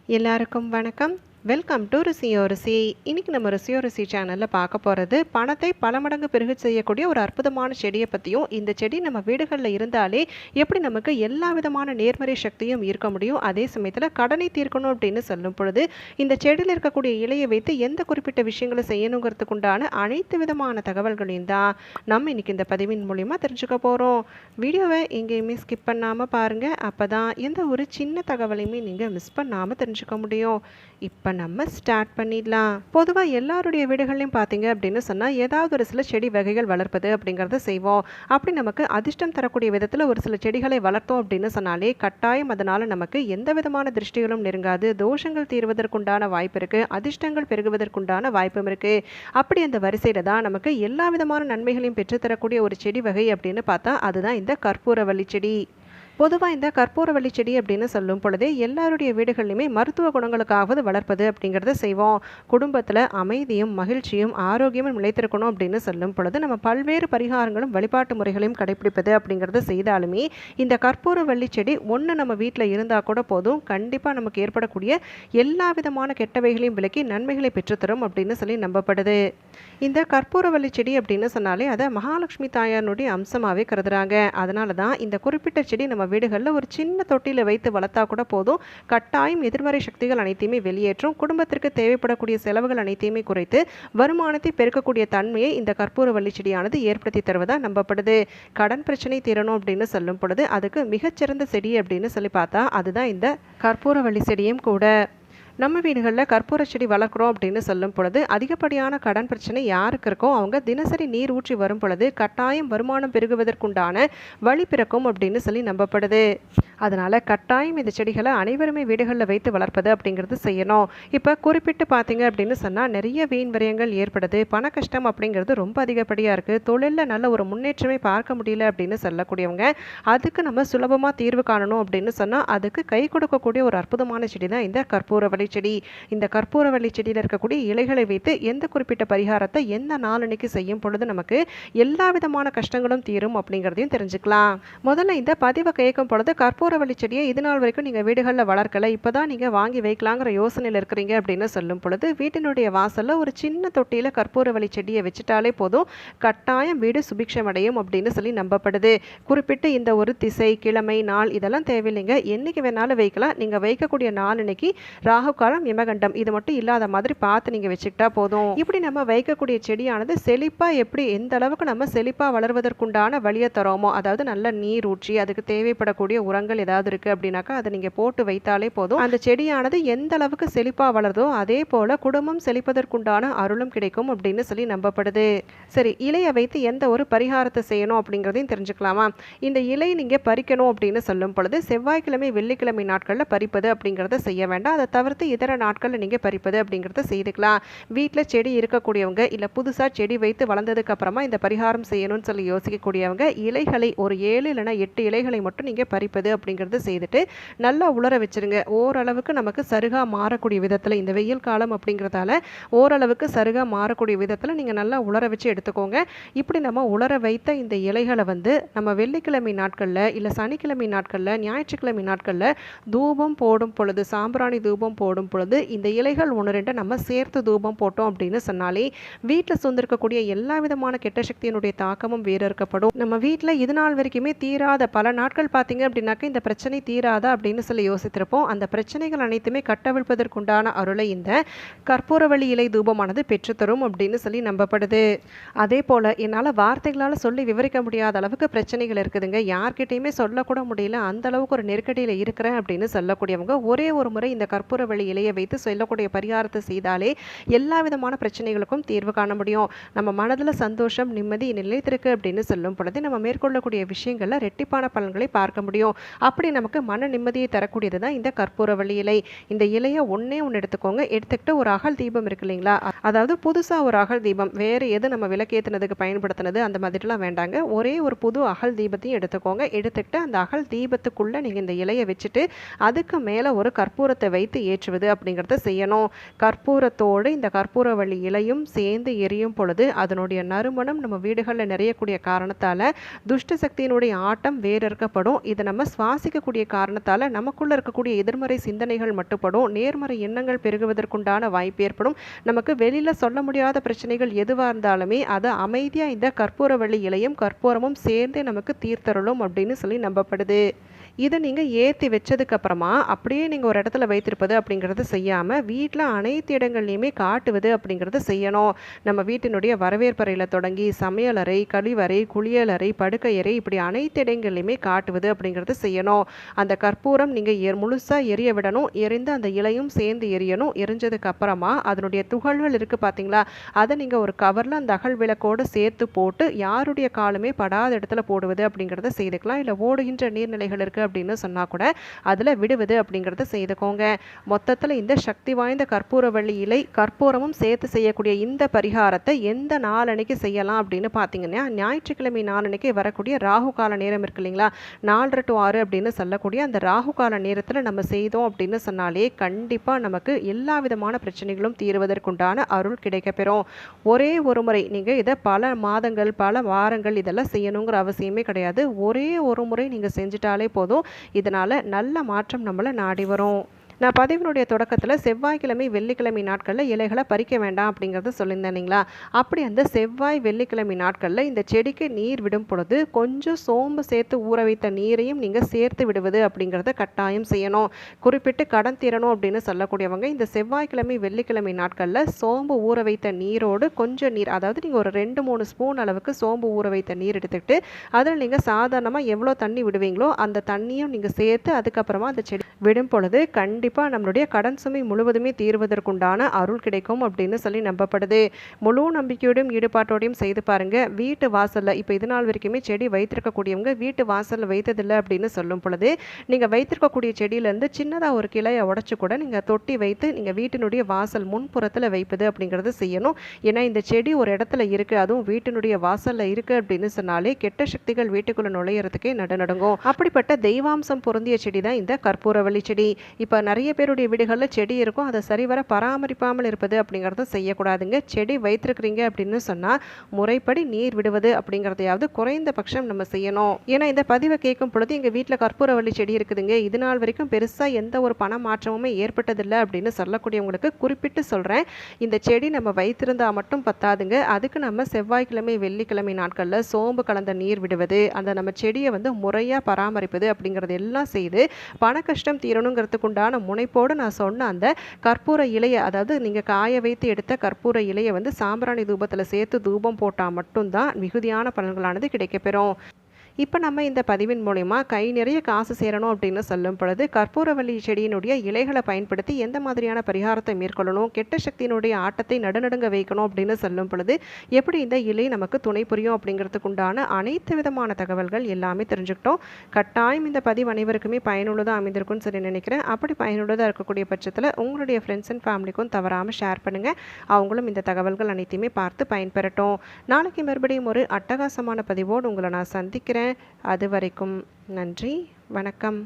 எல்லாருக்கும் வணக்கம். Welcome to ருசியோ ருசி. இன்னைக்கு நம்ம ருசியோ ருசி சேனலில் பார்க்க போகிறது பணத்தை பல மடங்கு பெருக செய்யக்கூடிய ஒரு அற்புதமான செடியை பற்றியும், இந்த செடி நம்ம வீடுகளில் இருந்தாலே எப்படி நமக்கு எல்லா விதமான நேர்மறை சக்தியும் ஈர்க்க முடியும், அதே சமயத்தில் கடனை தீர்க்கணும் அப்படின்னு சொல்லும் பொழுது இந்த செடியில் இருக்கக்கூடிய இலையை வைத்து எந்த குறிப்பிட்ட விஷயங்களை செய்யணுங்கிறதுக்கு உண்டான அனைத்து விதமான தகவல்களையும் தான் நம்ம இன்னைக்கு இந்த பதிவின் மூலிமா தெரிஞ்சுக்க போகிறோம். வீடியோவை எங்கேயுமே ஸ்கிப் பண்ணாமல் பாருங்கள். அப்போ தான் எந்த ஒரு சின்ன தகவலையுமே நீங்கள் மிஸ் பண்ணாமல் தெரிஞ்சுக்க முடியும். இப்போ நம்ம ஸ்டார்ட் பண்ணிடலாம். பொதுவாக எல்லாருடைய வீடுகள்லையும் பார்த்தீங்க அப்படின்னு சொன்னால் ஏதாவது ஒரு சில செடி வகைகள் வளர்ப்பது அப்படிங்கிறத செய்வோம். அப்படி நமக்கு அதிர்ஷ்டம் தரக்கூடிய விதத்தில் ஒரு சில செடிகளை வளர்த்தோம் அப்படின்னு சொன்னாலே கட்டாயம் அதனால் நமக்கு எந்த விதமான திருஷ்டிகளும் நெருங்காது, தோஷங்கள் தீர்வதற்குண்டான வாய்ப்பு இருக்குது, அதிர்ஷ்டங்கள் பெருகுவதற்குண்டான வாய்ப்பும் இருக்குது. அப்படி அந்த வரிசையில் தான் நமக்கு எல்லா விதமான நன்மைகளையும் பெற்றுத்தரக்கூடிய ஒரு செடி வகை அப்படின்னு பார்த்தா அதுதான் இந்த கற்பூரவள்ளி செடி. பொதுவாக இந்த கற்பூரவள்ளி செடி அப்படின்னு சொல்லும் பொழுதே எல்லாருடைய வீடுகள்லையுமே மருத்துவ குணங்களுக்காவது வளர்ப்பது அப்படிங்கிறத செய்வோம். குடும்பத்தில் அமைதியும் மகிழ்ச்சியும் ஆரோக்கியமும் நிலைத்திருக்கணும் அப்படின்னு சொல்லும் பொழுது நம்ம பல்வேறு பரிகாரங்களும் வழிபாட்டு முறைகளையும் கடைபிடிப்பது அப்படிங்கிறத செய்தாலுமே இந்த கற்பூரவள்ளி செடி ஒன்று நம்ம வீட்டில் இருந்தால் கூட போதும், கண்டிப்பாக நமக்கு ஏற்படக்கூடிய எல்லா விதமான கெட்டவைகளையும் விலக்கி நன்மைகளை பெற்றுத்தரும் அப்படின்னு சொல்லி நம்பப்படுது. இந்த கற்பூரவள்ளி செடி அப்படின்னு சொன்னாலே அதை மகாலட்சுமி தாயாருடைய அம்சமாகவே கருதுறாங்க. அதனால தான் இந்த குறிப்பிட்ட செடி நம்ம வீடுகளில் ஒரு சின்ன தொட்டியில் வைத்து வளர்த்தா கூட போதும், கட்டாயம் எதிர்மறை சக்திகள் அனைத்தையுமே வெளியேற்றும், குடும்பத்திற்கு தேவைப்படக்கூடிய செலவுகள் அனைத்தையுமே குறைத்து வருமானத்தை பெருக்கக்கூடிய தன்மையை இந்த கற்பூரவள்ளி செடியானது ஏற்படுத்தி தருவதாக நம்பப்படுது. கடன் பிரச்சனை தீரணும் அப்படின்னு சொல்லும் பொழுது அதுக்கு மிகச்சிறந்த செடி அப்படின்னு சொல்லி பார்த்தா அதுதான் இந்த கற்பூரவள்ளி செடியும் கூட. நம்ம வீடுகளில் கற்பூர செடி வளர்க்குறோம் அப்படின்னு சொல்லும் பொழுது அதிகப்படியான கடன் பிரச்சனை யாருக்கு இருக்கோ அவங்க தினசரி நீர் ஊற்றி வரும் பொழுது கட்டாயம் வருமானம் பெருகுவதற்குண்டான வழி பிறக்கும் அப்படின்னு சொல்லி நம்பப்படுது. அதனால் கட்டாயம் இந்த செடிகளை அனைவருமே வீடுகளில் வைத்து வளர்ப்பது அப்படிங்கிறது செய்யணும். இப்போ குறிப்பிட்டு பார்த்தீங்க அப்படின்னு சொன்னால் நிறைய வீண் விரயங்கள் ஏற்படுது, பண கஷ்டம் அப்படிங்கிறது ரொம்ப அதிகப்படியாக இருக்குது, தொழிலில் நல்ல ஒரு முன்னேற்றமே பார்க்க முடியல அப்படின்னு சொல்லக்கூடியவங்க அதுக்கு நம்ம சுலபமாக தீர்வு காணணும் அப்படின்னு சொன்னால் அதுக்கு கை கொடுக்கக்கூடிய ஒரு அற்புதமான செடி தான் இந்த கற்பூரவள்ளி செடி. இந்த கற்பூரவள்ளி செடியில் இருக்கக்கூடிய இலைகளை வைத்து எந்த குறிப்பிட்ட பரிகாரத்தை எந்த நாளன்னைக்கு செய்யும் பொழுது நமக்கு எல்லா விதமான கஷ்டங்களும் தீரும் அப்படிங்கிறதையும் தெரிஞ்சுக்கலாம். முதல்ல இந்த பதிவை கேட்கும் பொழுது கற்பூரவள்ளி செடியை இது நாள் வரைக்கும் நீங்கள் வீடுகளில் வளர்க்கல, இப்போதான் நீங்கள் வாங்கி வைக்கலாங்கிற யோசனையில் இருக்கிறீங்க அப்படின்னு சொல்லும் பொழுது வீட்டினுடைய வாசலில் ஒரு சின்ன தொட்டியில் கற்பூரவள்ளி செடியை வச்சுட்டாலே போதும், கட்டாயம் வீடு சுபிக்ஷம் அடையும் அப்படின்னு சொல்லி நம்பப்படுது. குறிப்பிட்டு இந்த ஒரு திசை கிழமை நாள் இதெல்லாம் தேவையில்லைங்க, என்னைக்கு வேணாலும் வைக்கலாம். நீங்கள் வைக்கக்கூடிய நாள் இன்னைக்கு ராகு காலம் யமகண்டம் இது மட்டும் இல்லாத மாதிரி பார்த்து நீங்கள் வச்சுக்கிட்டா போதும். இப்படி நம்ம வைக்கக்கூடிய செடியானது செழிப்பாக எப்படி எந்த அளவுக்கு நம்ம செழிப்பாக வளர்வதற்குண்டான வழியை தரோமோ, அதாவது நல்ல நீர் ஊற்றி அதுக்கு தேவைப்படக்கூடிய உரங்கள் ஏதாவது இருக்குது அப்படின்னாக்கா அதை நீங்கள் போட்டு வைத்தாலே போதும், அந்த செடியானது எந்த அளவுக்கு செழிப்பாக வளருதோ அதே போல் குடும்பம் செழிப்பதற்குண்டான அருளும் கிடைக்கும் அப்படின்னு சொல்லி நம்பப்படுது. சரி, இலையை வைத்து எந்த ஒரு பரிகாரத்தை செய்யணும் அப்படிங்கிறதையும் தெரிஞ்சுக்கலாமா? இந்த இலை நீங்கள் பறிக்கணும் அப்படின்னு சொல்லும் பொழுது செவ்வாய்க்கிழமை வெள்ளிக்கிழமை நாட்களில் பறிப்பது அப்படிங்கிறத செய்ய வேண்டாம். அதை தவிர்த்து இதர நாட்களில் நீங்கள் பறிப்பது அப்படிங்கிறத செய்துக்கலாம். வீட்டில் செடி இருக்கக்கூடியவங்க இல்லை புதுசாக செடி வைத்து வளர்ந்ததுக்கு அப்புறமா இந்த பரிகாரம் செய்யணும்னு சொல்லி யோசிக்கக்கூடியவங்க இலைகளை ஒரு 7 இல்லைனா 8 இலைகளை மட்டும் நீங்கள் பறிப்பது அப்படிங்கிறது செய்துட்டு நல்லா உலர வச்சுருங்க. ஓரளவுக்கு நமக்கு சருகாக மாறக்கூடிய விதத்தில், இந்த வெயில் காலம் அப்படிங்கிறதால ஓரளவுக்கு சருகாக மாறக்கூடிய விதத்தில் நீங்கள் நல்லா உலர வச்சு எடுத்துக்கோங்க. இப்படி நம்ம உலர வைத்த இந்த இலைகளை நம்ம வெள்ளிக்கிழமை நாட்களில் இல்லை சனிக்கிழமை நாட்களில் ஞாயிற்றுக்கிழமை நாட்களில் தூபம் போடும் பொழுது, சாம்பிராணி தூபம் போடும் பொழுது இந்த இலைகள் 1-2 நம்ம சேர்த்து தூபம் போட்டோம் அப்படின்னு சொன்னாலே வீட்டில் சுந்திருக்கக்கூடிய எல்லா விதமான கெட்ட சக்தியினுடைய தாக்கமும் வேறு இருக்கப்படும். நம்ம வீட்டில் இது நாள் வரைக்குமே தீராத பல நாட்கள் பார்த்தீங்க அப்படின்னாக்க இந்த பிரச்சனை தீராதா அப்படின்னு சொல்லி யோசித்திருப்போம். அந்த பிரச்சனைகள் அனைத்துமே கட்டவிழ்ப்பதற்குண்டான அருளை இந்த கற்பூரவள்ளி இலை தூபமானது பெற்றுத்தரும் அப்படின்னு சொல்லி நம்பப்படுது. அதே போல் என்னால் வார்த்தைகளால் சொல்லி விவரிக்க முடியாத அளவுக்கு பிரச்சனைகள் இருக்குதுங்க, யார்கிட்டையுமே சொல்லக்கூட முடியல, அந்த அளவுக்கு ஒரு நெருக்கடியில் இருக்கிறேன் அப்படின்னு சொல்லக்கூடியவங்க ஒரே ஒரு முறை இந்த கற்பூரவள்ளி இலையை வைத்து சொல்லக்கூடிய பரிகாரத்தை செய்தாலே எல்லா விதமான பிரச்சனைகளுக்கும் தீர்வு காண முடியும். நம்ம மனதில் சந்தோஷம் நிம்மதி நிலைத்திருக்கு அப்படின்னு சொல்லும் பொழுது நம்ம மேற்கொள்ளக்கூடிய விஷயங்களில் ரெட்டிப்பான பலன்களை பார்க்க முடியும். அப்படி நமக்கு மன நிம்மதியை தரக்கூடியது தான் இந்த கற்பூரவள்ளி இலை. இந்த இலையை ஒன்று எடுத்துக்கோங்க. எடுத்துக்கிட்டு ஒரு அகல் தீபம் இருக்கு இல்லைங்களா, அதாவது புதுசாக ஒரு அகல் தீபம், வேறு எது நம்ம விளக்கேற்றினதுக்கு பயன்படுத்தினது அந்த மாதிரிலாம் வேண்டாங்க, ஒரே ஒரு புது அகல் தீபத்தையும் எடுத்துக்கோங்க. எடுத்துக்கிட்டு அந்த அகல் தீபத்துக்குள்ளே நீங்கள் இந்த இலையை வச்சுட்டு அதுக்கு மேலே ஒரு கற்பூரத்தை வைத்து ஏற்றி மாற்றுவது அப்படிங்கிறத செய்யணும். கற்பூரத்தோடு இந்த கற்பூரவள்ளி இலையும் சேர்ந்து எரியும் பொழுது அதனுடைய நறுமணம் நம்ம வீடுகளில் நிறையக்கூடிய காரணத்தால் துஷ்ட சக்தியினுடைய ஆட்டம் வேறறுக்கப்படும். இதை நம்ம சுவாசிக்கக்கூடிய காரணத்தால் நமக்குள்ள இருக்கக்கூடிய எதிர்மறை சிந்தனைகள் மட்டுப்படும், நேர்மறை எண்ணங்கள் பெருகுவதற்குண்டான வாய்ப்பு ஏற்படும். நமக்கு வெளியில் சொல்ல முடியாத பிரச்சனைகள் எதுவாக இருந்தாலுமே அதை அமைதியாக இந்த கற்பூரவள்ளி இலையும் கற்பூரமும் சேர்ந்து நமக்கு தீர்த்தருளும் அப்படின்னு சொல்லி நம்பப்படுது. இதை நீங்கள் ஏற்றி வச்சதுக்கப்புறமா அப்படியே நீங்கள் ஒரு இடத்துல வைத்திருப்பது அப்படிங்கிறது செய்யாமல் வீட்டில் அனைத்து இடங்கள்லையுமே காட்டுவது அப்படிங்கிறது செய்யணும். நம்ம வீட்டினுடைய வரவேற்பறையில் தொடங்கி சமையலறை, கழிவறை, குளியலறை, படுக்கையறை இப்படி அனைத்து இடங்கள்லையுமே காட்டுவது அப்படிங்கிறது செய்யணும். அந்த கற்பூரம் நீங்கள் முழுசாக எரிய விடணும். எரிந்து அந்த இலையும் சேர்ந்து எரியணும். எரிஞ்சதுக்கு அப்புறமா அதனுடைய துகள்கள் இருக்குது பார்த்தீங்களா, அதை நீங்கள் ஒரு கவரில் அந்த அகல் விளக்கோடு சேர்த்து போட்டு யாருடைய காலுமே படாத இடத்துல போடுவது அப்படிங்கிறத செய்துக்கலாம். இல்லை ஓடுகின்ற நீர்நிலைகள் இருக்குது அப்படின்னு சொன்னால் கூட அதில் விடுவது அப்படிங்கிறத செய்துக்கோங்க. மொத்தத்தில் இந்த சக்தி வாய்ந்த கற்பூரவள்ளி இலை கற்பூரமும் சேர்த்து செய்யக்கூடிய இந்த பரிகாரத்தை எந்த நாளன்னைக்கு செய்யலாம் அப்படின்னு பார்த்தீங்கன்னா, ஞாயிற்றுக்கிழமை நாளன்னைக்கு வரக்கூடிய ராகு கால நேரம் இருக்கு இல்லைங்களா, 4 to 6 அப்படின்னு சொல்லக்கூடிய அந்த ராகு கால நேரத்தில் நம்ம செய்தோம் அப்படின்னு சொன்னாலே கண்டிப்பாக நமக்கு எல்லா விதமான பிரச்சனைகளும் தீர்வதற்குண்டான அருள் கிடைக்கப்பெறும். ஒரே ஒரு முறை நீங்கள் இதை பல மாதங்கள் பல வாரங்கள் இதெல்லாம் செய்யணுங்கிற அவசியமே கிடையாது. ஒரே ஒரு முறை நீங்கள் செஞ்சுட்டாலே போதும். இதனால் நல்ல மாற்றம் நம்மளை நாடி வரும். நான் பதிவினுடைய தொடக்கத்தில் செவ்வாய்க்கிழமை வெள்ளிக்கிழமை நாட்களில் இலைகளை பறிக்க வேண்டாம் அப்படிங்கிறத சொல்லியிருந்தேன் இல்லைங்களா. அப்படி அந்த செவ்வாய் வெள்ளிக்கிழமை நாட்களில் இந்த செடிக்கு நீர் விடும் பொழுது கொஞ்சம் சோம்பு சேர்த்து ஊற வைத்த நீரையும் நீங்கள் சேர்த்து விடுவது அப்படிங்கிறத கட்டாயம் செய்யணும். குறிப்பிட்டு கடன் தீரணும் அப்படின்னு சொல்லக்கூடியவங்க இந்த செவ்வாய்க்கிழமை வெள்ளிக்கிழமை நாட்களில் சோம்பு ஊற வைத்த நீரோடு கொஞ்சம் நீர், அதாவது நீங்கள் ஒரு 2-3 ஸ்பூன் அளவுக்கு சோம்பு ஊற வைத்த நீர் எடுத்துக்கிட்டு அதில் நீங்கள் சாதாரணமாக எவ்வளோ தண்ணி விடுவீங்களோ அந்த தண்ணியும் நீங்கள் சேர்த்து அதுக்கப்புறமா அந்த செடி விடும் பொழுது கண்டிப்பாக நம்மளுடைய கடன் சுமை முழுவதுமே தீர்வதற்குண்டான அருள் கிடைக்கும் அப்படின்னு சொல்லி நம்பப்படுது. முழு நம்பிக்கையோடும் ஈடுபாட்டோடையும் செய்து பாருங்க. வீட்டு வாசல்ல இப்போ இது நாள் வரைக்குமே செடி வைத்திருக்கக்கூடியவங்க வீட்டு வாசல்ல வைத்ததில்லை அப்படின்னு சொல்லும் பொழுது நீங்க வைத்திருக்கக்கூடிய செடியிலேருந்து சின்னதாக ஒரு கிளையை உடச்சு கூட நீங்க தொட்டி வைத்து நீங்க வீட்டினுடைய வாசல் முன்புறத்தில் வைப்பது அப்படிங்கிறது செய்யணும். ஏன்னா இந்த செடி ஒரு இடத்துல இருக்கு, அதுவும் வீட்டினுடைய வாசல்ல இருக்கு அப்படின்னு சொன்னாலே கெட்ட சக்திகள் வீட்டுக்குள்ள நுழையிறதுக்கே நடுநடுங்கும். அப்படிப்பட்ட தெய்வாம்சம் பொருந்திய செடி தான் இந்த கற்பூரவள்ளி செடி. இப்போ நிறைய பேருடைய வீடுகளில் செடி இருக்கும், அதை சரிவர பராமரிப்பாமல் இருப்பது அப்படிங்கிறத செய்யக்கூடாதுங்க. செடி வைத்திருக்கிறீங்க அப்படின்னு சொன்னால் முறைப்படி நீர் விடுவது அப்படிங்கிறதையாவது குறைந்தபட்சம் நம்ம செய்யணும். ஏன்னா இந்த பதிவை கேட்கும் பொழுது எங்கள் வீட்டில் கற்பூரவள்ளி செடி இருக்குதுங்க, இது நாள் வரைக்கும் பெருசாக எந்த ஒரு பண மாற்றமுமே ஏற்பட்டதில்லை அப்படின்னு சொல்லக்கூடியவங்களுக்கு குறிப்பிட்டு சொல்கிறேன், இந்த செடி நம்ம வைத்திருந்தால் மட்டும் பத்தாதுங்க. அதுக்கு நம்ம செவ்வாய்க்கிழமை வெள்ளிக்கிழமை நாட்களில் சோம்பு கலந்த நீர் விடுவது, அந்த நம்ம செடியை முறையாக பராமரிப்பது அப்படிங்கிறது எல்லாம் செய்து பண கஷ்டம் தீரணுங்கிறதுக்குண்டான முனைப்போடு நான் சொன்ன அந்த கற்பூர இலையை, அதாவது நீங்கள் காய வைத்து எடுத்த கற்பூர இலையை சாம்பிராணி தூபத்தில் சேர்த்து தூபம் போட்டால் மட்டும்தான் மிகுதியான பலன்களானது கிடைக்கப்பெறும். இப்போ நம்ம இந்த பதிவின் மூலமா கை நிறைய காசு சேரணும் அப்படின்னு சொல்லும் பொழுது கற்பூரவள்ளி செடியினுடைய இலைகளை பயன்படுத்தி எந்த மாதிரியான பரிகாரத்தை மேற்கொள்ளணும், கெட்ட சக்தியினுடைய ஆட்டத்தை நடுநடுங்க வைக்கணும் அப்படின்னு சொல்லும் பொழுது எப்படி இந்த இலை நமக்கு துணை புரியும் அப்படிங்கிறதுக்கு உண்டான அனைத்து விதமான தகவல்கள் எல்லாமே தெரிஞ்சுக்கிட்டோம். கட்டாயம் இந்த பதிவு அனைவருக்குமே பயனுள்ளதாக அமைந்திருக்கும்னு சொல்லி நினைக்கிறேன். அப்படி பயனுள்ளதாக இருக்கக்கூடிய பட்சத்தில் உங்களுடைய ஃப்ரெண்ட்ஸ் அண்ட் ஃபேமிலிக்கும் தவறாமல் ஷேர் பண்ணுங்கள். அவங்களும் இந்த தகவல்கள் அனைத்தையுமே பார்த்து பயன்பெறட்டும். நாளைக்கு மறுபடியும் ஒரு அட்டகாசமான பதிவோடு உங்களை நான் சந்திக்கிறேன். அது வரைக்கும் நன்றி, வணக்கம்.